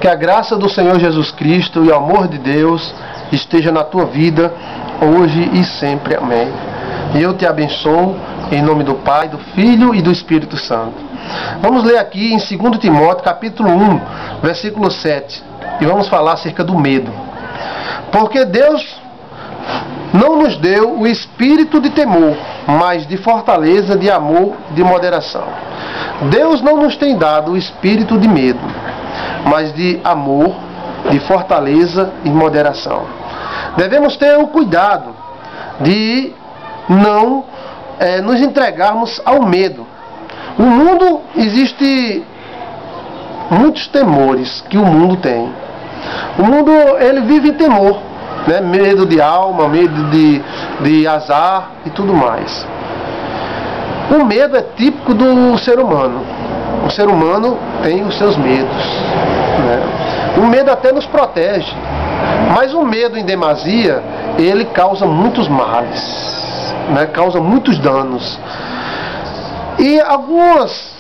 Que a graça do Senhor Jesus Cristo e o amor de Deus esteja na tua vida, hoje e sempre. Amém. E eu te abençoo, em nome do Pai, do Filho e do Espírito Santo. Vamos ler aqui em 2 Timóteo, capítulo 1, versículo 7. E vamos falar acerca do medo. Porque Deus não nos deu o espírito de temor, mas de fortaleza, de amor, de moderação. Deus não nos tem dado o espírito de medo, mas de amor, de fortaleza e moderação. Devemos ter o cuidado de não nos entregarmos ao medo. O mundo, existe muitos temores que o mundo tem. O mundo, ele vive em temor, né? Medo de alma, medo de azar e tudo mais. O medo é típico do ser humano. O ser humano tem os seus medos, né? O medo até nos protege, mas o medo em demasia, ele causa muitos males, né? Causa muitos danos. E algumas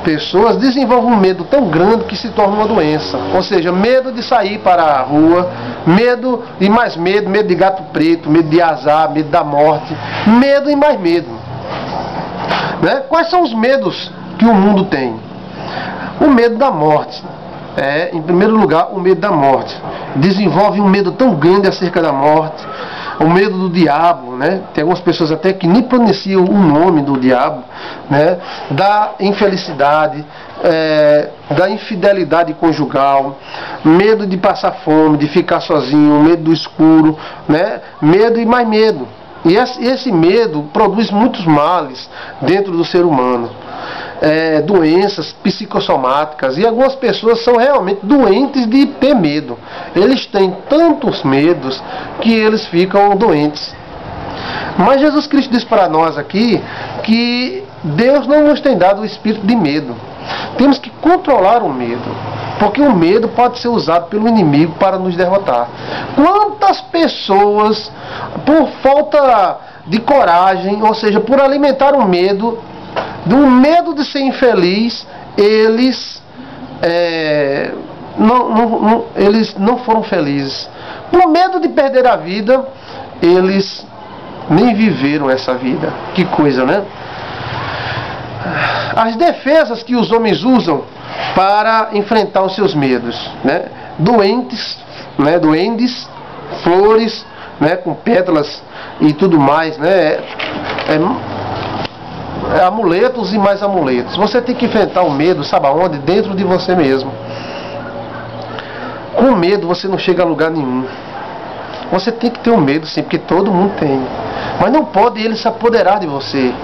pessoas desenvolvem um medo tão grande que se torna uma doença. Ou seja, medo de sair para a rua, medo e mais medo, medo de gato preto, medo de azar, medo da morte, medo e mais medo, né? Quais são os medos que o mundo tem? O medo da morte. Em primeiro lugar, o medo da morte. Desenvolve um medo tão grande acerca da morte. O medo do diabo, né? Tem algumas pessoas até que nem pronunciam o nome do diabo, né? Da infelicidade, da infidelidade conjugal, medo de passar fome, de ficar sozinho, medo do escuro, né? Medo e mais medo. E esse medo produz muitos males dentro do ser humano. Doenças psicossomáticas, e algumas pessoas são realmente doentes de ter medo. Eles têm tantos medos que eles ficam doentes. Mas Jesus Cristo diz para nós aqui que Deus não nos tem dado o espírito de medo. Temos que controlar o medo, porque o medo pode ser usado pelo inimigo para nos derrotar. Quantas pessoas, por falta de coragem, ou seja, por alimentar o medo, do medo de ser infeliz, eles não foram felizes. Por medo de perder a vida, eles nem viveram essa vida. Que coisa, né? As defesas que os homens usam para enfrentar os seus medos, né? Doentes, né? Duendes, flores, né? Com pétalas e tudo mais, né? Amuletos e mais amuletos. Você tem que enfrentar o medo, sabe aonde? Dentro de você mesmo. Com medo você não chega a lugar nenhum. Você tem que ter um medo, sim, porque todo mundo tem. Mas não pode ele se apoderar de você.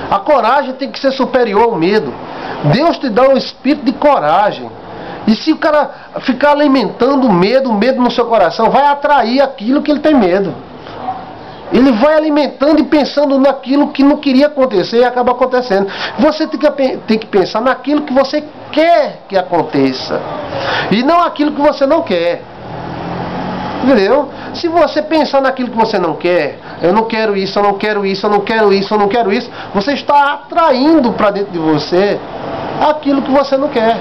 A coragem tem que ser superior ao medo. Deus te dá um espírito de coragem. E se o cara ficar alimentando o medo no seu coração, vai atrair aquilo que ele tem medo. Ele vai alimentando e pensando naquilo que não queria acontecer e acaba acontecendo. Você tem que pensar naquilo que você quer que aconteça, e não aquilo que você não quer. Entendeu? Se você pensar naquilo que você não quer, eu não quero isso, eu não quero isso, eu não quero isso, eu não quero isso, você está atraindo para dentro de você aquilo que você não quer.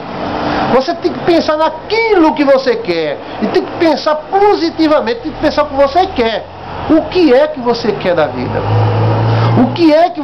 Você tem que pensar naquilo que você quer, e tem que pensar positivamente, tem que pensar o que você quer. O que é que você quer da vida? O que é que você